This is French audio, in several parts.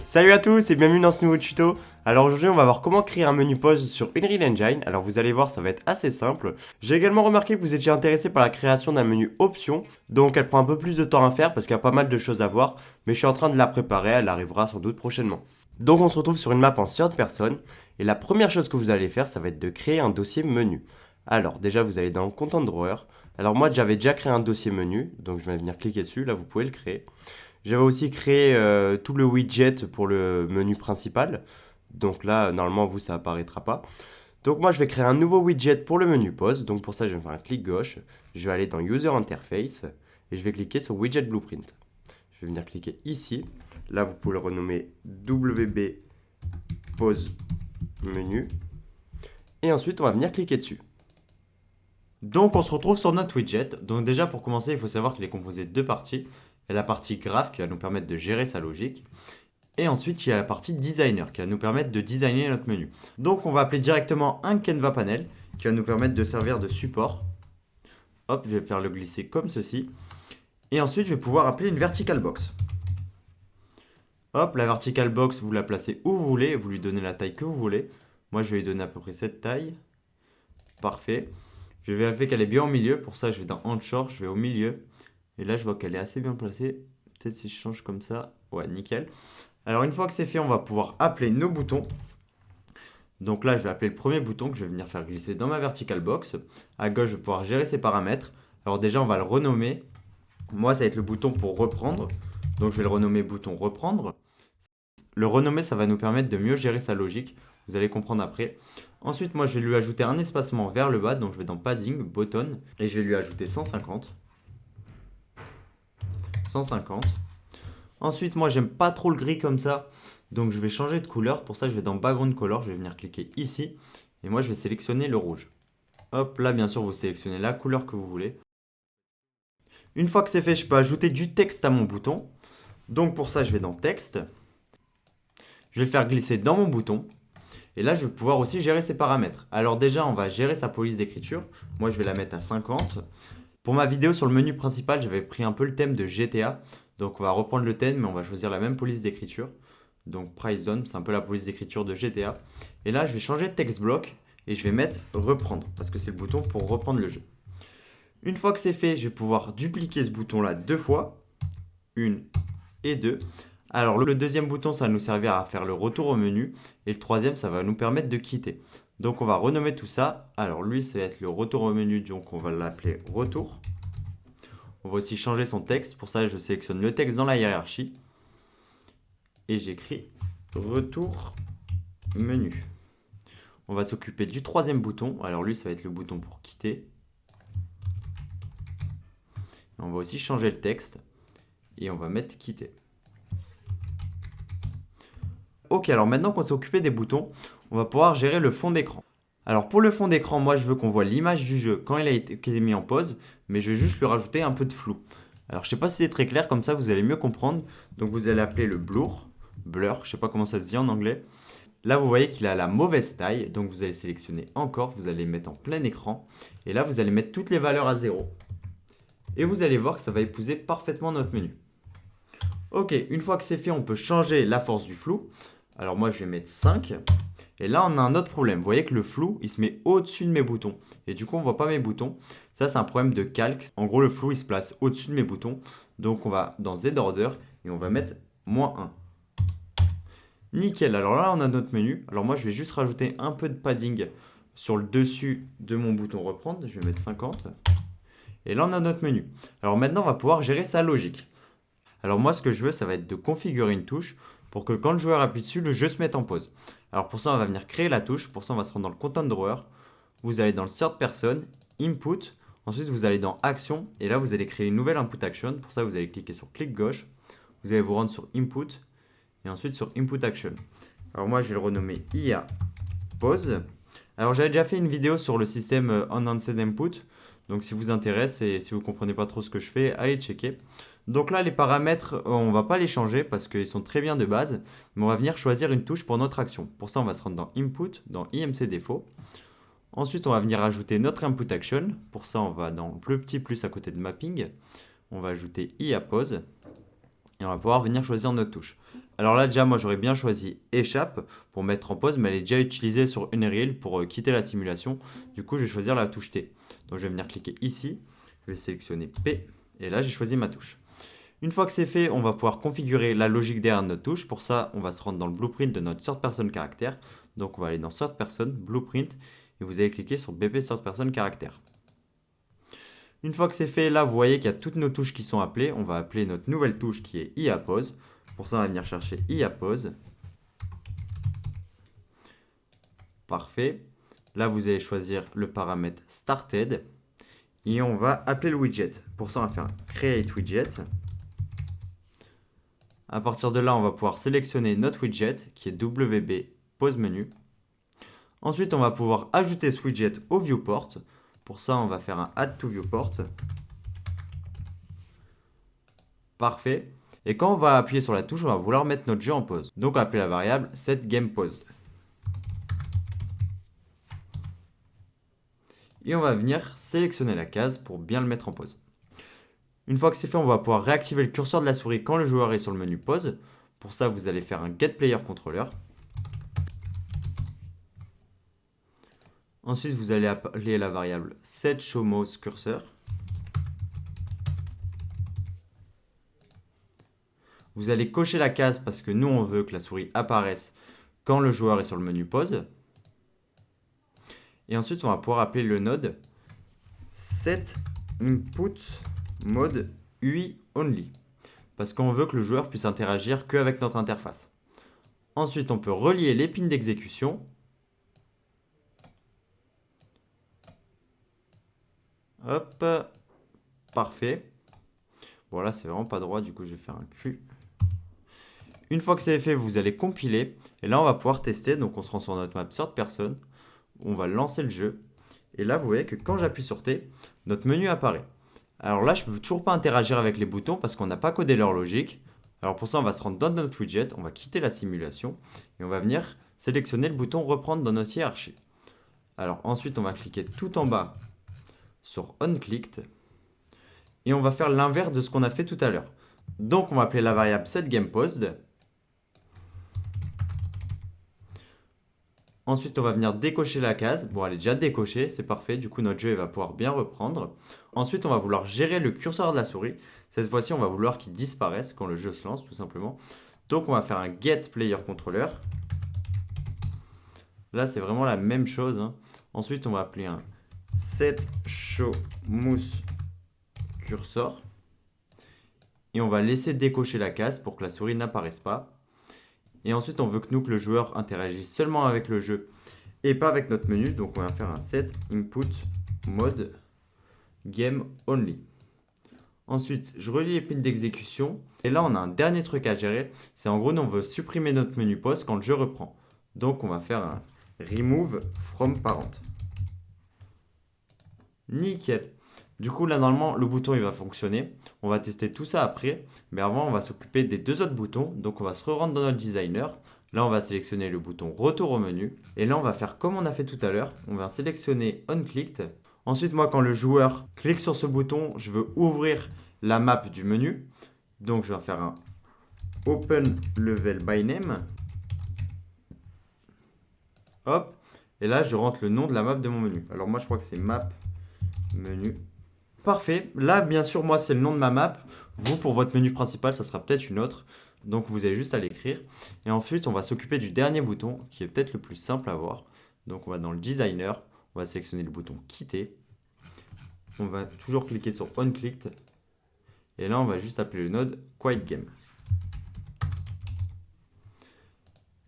Salut à tous et bienvenue dans ce nouveau tuto. Alors aujourd'hui on va voir comment créer un menu pause sur Unreal Engine. Alors vous allez voir, ça va être assez simple. J'ai également remarqué que vous étiez intéressé par la création d'un menu option. Donc elle prend un peu plus de temps à faire parce qu'il y a pas mal de choses à voir. Mais je suis en train de la préparer, elle arrivera sans doute prochainement. Donc on se retrouve sur une map en third person. Et la première chose que vous allez faire, ça va être de créer un dossier menu. Alors déjà vous allez dans Content Drawer. Alors moi j'avais déjà créé un dossier menu. Donc je vais venir cliquer dessus, là vous pouvez le créer. J'avais aussi créé tout le widget pour le menu principal. Donc là, normalement, vous, ça apparaîtra pas. Donc moi, je vais créer un nouveau widget pour le menu pause. Donc pour ça, je vais faire un clic gauche. Je vais aller dans User Interface et je vais cliquer sur Widget Blueprint. Je vais venir cliquer ici. Là, vous pouvez le renommer WB Pause Menu. Et ensuite, on va venir cliquer dessus. Donc on se retrouve sur notre widget. Donc déjà pour commencer, il faut savoir qu'il est composé de deux parties. Il y a la partie graph qui va nous permettre de gérer sa logique. Et ensuite, il y a la partie designer qui va nous permettre de designer notre menu. Donc on va appeler directement un Canva panel qui va nous permettre de servir de support. Hop, je vais faire le glisser comme ceci. Et ensuite, je vais pouvoir appeler une vertical box. Hop, la vertical box, vous la placez où vous voulez, vous lui donnez la taille que vous voulez. Moi, je vais lui donner à peu près cette taille. Parfait. Je vais vérifier qu'elle est bien au milieu. Pour ça, je vais dans Onshore, je vais au milieu. Et là, je vois qu'elle est assez bien placée. Peut-être si je change comme ça. Ouais, nickel. Alors, une fois que c'est fait, on va pouvoir appeler nos boutons. Donc là, je vais appeler le premier bouton que je vais venir faire glisser dans ma vertical box. À gauche, je vais pouvoir gérer ses paramètres. Alors déjà, on va le renommer. Moi, ça va être le bouton pour reprendre. Donc, je vais le renommer bouton reprendre. Le renommer, ça va nous permettre de mieux gérer sa logique. Vous allez comprendre après. Ensuite, moi, je vais lui ajouter un espacement vers le bas. Donc, je vais dans Padding, Button, et je vais lui ajouter 150. 150. Ensuite, moi, j'aime pas trop le gris comme ça. Donc, je vais changer de couleur. Pour ça, je vais dans Background Color. Je vais venir cliquer ici. Et moi, je vais sélectionner le rouge. Hop, là, bien sûr, vous sélectionnez la couleur que vous voulez. Une fois que c'est fait, je peux ajouter du texte à mon bouton. Donc, pour ça, je vais dans Texte. Je vais le faire glisser dans mon bouton. Et là, je vais pouvoir aussi gérer ses paramètres. Alors déjà, on va gérer sa police d'écriture. Moi, je vais la mettre à 50. Pour ma vidéo sur le menu principal, j'avais pris un peu le thème de GTA. Donc on va reprendre le thème, mais on va choisir la même police d'écriture. Donc Price Zone, c'est un peu la police d'écriture de GTA. Et là, je vais changer de text block et je vais mettre reprendre, parce que c'est le bouton pour reprendre le jeu. Une fois que c'est fait, je vais pouvoir dupliquer ce bouton-là deux fois. Une et deux. Alors le deuxième bouton, ça va nous servir à faire le retour au menu. Et le troisième, ça va nous permettre de quitter. Donc on va renommer tout ça. Alors lui, ça va être le retour au menu, donc on va l'appeler retour. On va aussi changer son texte. Pour ça, je sélectionne le texte dans la hiérarchie. Et j'écris retour menu. On va s'occuper du troisième bouton. Alors lui, ça va être le bouton pour quitter. On va aussi changer le texte. Et on va mettre quitter. Ok, alors maintenant qu'on s'est occupé des boutons, on va pouvoir gérer le fond d'écran. Alors pour le fond d'écran, moi je veux qu'on voit l'image du jeu quand il a été mis en pause, mais je vais juste lui rajouter un peu de flou. Alors je sais pas si c'est très clair, comme ça vous allez mieux comprendre. Donc vous allez appeler le blur, je sais pas comment ça se dit en anglais. Là vous voyez qu'il a la mauvaise taille, donc vous allez sélectionner encore, vous allez le mettre en plein écran. Et là vous allez mettre toutes les valeurs à 0. Et vous allez voir que ça va épouser parfaitement notre menu. Ok, une fois que c'est fait, on peut changer la force du flou. Alors moi je vais mettre 5. Et là on a un autre problème. Vous voyez que le flou il se met au-dessus de mes boutons. Et du coup on ne voit pas mes boutons. Ça c'est un problème de calque. En gros le flou il se place au-dessus de mes boutons. Donc on va dans Z Order et on va mettre -1. Nickel, alors là on a notre menu. Alors moi je vais juste rajouter un peu de padding sur le dessus de mon bouton reprendre. Je vais mettre 50. Et là on a notre menu. Alors maintenant on va pouvoir gérer sa logique. Alors moi ce que je veux ça va être de configurer une touche pour que quand le joueur appuie dessus, le jeu se mette en pause. Alors pour ça, on va venir créer la touche. Pour ça, on va se rendre dans le Content Drawer. Vous allez dans le Third Person, Input. Ensuite, vous allez dans Action. Et là, vous allez créer une nouvelle Input Action. Pour ça, vous allez cliquer sur clic gauche. Vous allez vous rendre sur Input. Et ensuite sur Input Action. Alors moi, je vais le renommer IA Pause. Alors j'avais déjà fait une vidéo sur le système Unanswered Input. Donc si vous intéresse et si vous ne comprenez pas trop ce que je fais, allez checker. Donc là, les paramètres, on ne va pas les changer parce qu'ils sont très bien de base. Mais on va venir choisir une touche pour notre action. Pour ça, on va se rendre dans Input, dans IMC Défaut. Ensuite, on va venir ajouter notre Input Action. Pour ça, on va dans le petit plus à côté de Mapping. On va ajouter IA Pause. Et on va pouvoir venir choisir notre touche. Alors là, déjà, moi, j'aurais bien choisi échappe pour mettre en pause, mais elle est déjà utilisée sur Unreal pour quitter la simulation. Du coup, je vais choisir la touche T. Donc, je vais venir cliquer ici. Je vais sélectionner P. Et là, j'ai choisi ma touche. Une fois que c'est fait, on va pouvoir configurer la logique derrière notre touche. Pour ça, on va se rendre dans le blueprint de notre sort person caractère. Donc, on va aller dans sort person, blueprint, et vous allez cliquer sur BP sort person caractère. Une fois que c'est fait, là, vous voyez qu'il y a toutes nos touches qui sont appelées. On va appeler notre nouvelle touche qui est IAPose. Pour ça, on va venir chercher IAPose. Parfait. Là, vous allez choisir le paramètre started. Et on va appeler le widget. Pour ça, on va faire un create widget. À partir de là, on va pouvoir sélectionner notre widget qui est WB pose menu. Ensuite, on va pouvoir ajouter ce widget au viewport. Pour ça, on va faire un add to viewport. Parfait. Et quand on va appuyer sur la touche, on va vouloir mettre notre jeu en pause. Donc, on va appeler la variable setGamePaused. Et on va venir sélectionner la case pour bien le mettre en pause. Une fois que c'est fait, on va pouvoir réactiver le curseur de la souris quand le joueur est sur le menu pause. Pour ça, vous allez faire un getPlayerController. Ensuite, vous allez appeler la variable setShowMouseCursor. Vous allez cocher la case parce que nous, on veut que la souris apparaisse quand le joueur est sur le menu pause. Et ensuite, on va pouvoir appeler le node setInputModeUIOnly parce qu'on veut que le joueur puisse interagir qu'avec notre interface. Ensuite, on peut relier les pins d'exécution. Hop, parfait. Bon là, c'est vraiment pas droit, du coup, je vais faire un Q. Une fois que c'est fait, vous allez compiler. Et là, on va pouvoir tester. Donc, on se rend sur notre map sort person. On va lancer le jeu. Et là, vous voyez que quand j'appuie sur T, notre menu apparaît. Alors là, je ne peux toujours pas interagir avec les boutons parce qu'on n'a pas codé leur logique. Alors pour ça, on va se rendre dans notre widget, on va quitter la simulation et on va venir sélectionner le bouton reprendre dans notre hiérarchie. Alors ensuite, on va cliquer tout en bas sur onClicked et on va faire l'inverse de ce qu'on a fait tout à l'heure. Donc on va appeler la variable setGamePaused. Ensuite, on va venir décocher la case. Bon, elle est déjà décochée, c'est parfait. Du coup, notre jeu il va pouvoir bien reprendre. Ensuite, on va vouloir gérer le curseur de la souris. Cette fois-ci, on va vouloir qu'il disparaisse quand le jeu se lance, tout simplement. Donc, on va faire un getPlayerController. Là, c'est vraiment la même chose, hein. Ensuite, on va appeler un setShowMouseCursor. Et on va laisser décocher la case pour que la souris n'apparaisse pas. Et ensuite, on veut que le joueur interagisse seulement avec le jeu et pas avec notre menu. Donc, on va faire un set input mode game only. Ensuite, je relie les pins d'exécution. Et là, on a un dernier truc à gérer. C'est en gros, nous, on veut supprimer notre menu pause quand le jeu reprend. Donc, on va faire un remove from parent. Nickel. Du coup, là, normalement, le bouton, il va fonctionner. On va tester tout ça après. Mais avant, on va s'occuper des deux autres boutons. Donc, on va se rendre dans notre designer. Là, on va sélectionner le bouton retour au menu. Et là, on va faire comme on a fait tout à l'heure. On va sélectionner onClicked. Ensuite, moi, quand le joueur clique sur ce bouton, je veux ouvrir la map du menu. Donc, je vais faire un Open Level by Name. Hop. Et là, je rentre le nom de la map de mon menu. Alors, moi, je crois que c'est map menu. Parfait. Là, bien sûr, moi, c'est le nom de ma map. Vous, pour votre menu principal, ça sera peut-être une autre. Donc, vous avez juste à l'écrire. Et ensuite, on va s'occuper du dernier bouton, qui est peut-être le plus simple à voir. Donc, on va dans le designer. On va sélectionner le bouton quitter. On va toujours cliquer sur onClicked. Et là, on va juste appeler le node quiet game.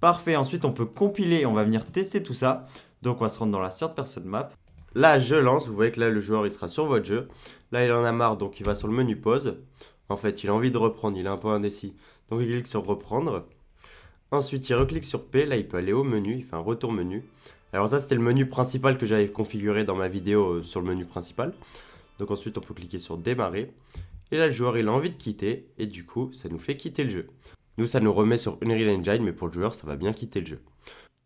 Parfait. Ensuite, on peut compiler. On va venir tester tout ça. Donc, on va se rendre dans la sort person map. Là, je lance, vous voyez que là, le joueur, il sera sur votre jeu. Là, il en a marre, donc il va sur le menu pause. En fait, il a envie de reprendre, il est un peu indécis. Donc, il clique sur reprendre. Ensuite, il reclique sur P. Là, il peut aller au menu, il fait un retour menu. Alors ça, c'était le menu principal que j'avais configuré dans ma vidéo sur le menu principal. Donc ensuite, on peut cliquer sur démarrer. Et là, le joueur, il a envie de quitter. Et du coup, ça nous fait quitter le jeu. Nous, ça nous remet sur Unreal Engine, mais pour le joueur, ça va bien quitter le jeu.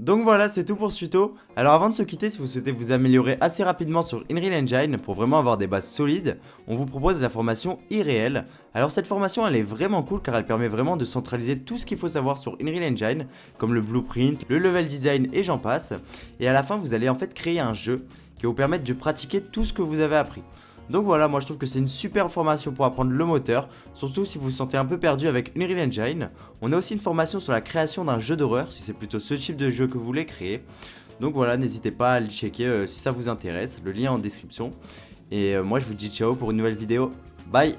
Donc voilà, c'est tout pour ce tuto. Alors avant de se quitter, si vous souhaitez vous améliorer assez rapidement sur Unreal Engine pour vraiment avoir des bases solides, on vous propose la formation Irréel. Alors cette formation elle est vraiment cool car elle permet vraiment de centraliser tout ce qu'il faut savoir sur Unreal Engine, comme le blueprint, le level design et j'en passe. Et à la fin vous allez en fait créer un jeu qui va vous permettre de pratiquer tout ce que vous avez appris. Donc voilà, moi je trouve que c'est une super formation pour apprendre le moteur, surtout si vous vous sentez un peu perdu avec Unreal Engine. On a aussi une formation sur la création d'un jeu d'horreur, si c'est plutôt ce type de jeu que vous voulez créer. Donc voilà, n'hésitez pas à le checker si ça vous intéresse, le lien en description. Et moi je vous dis ciao pour une nouvelle vidéo. Bye!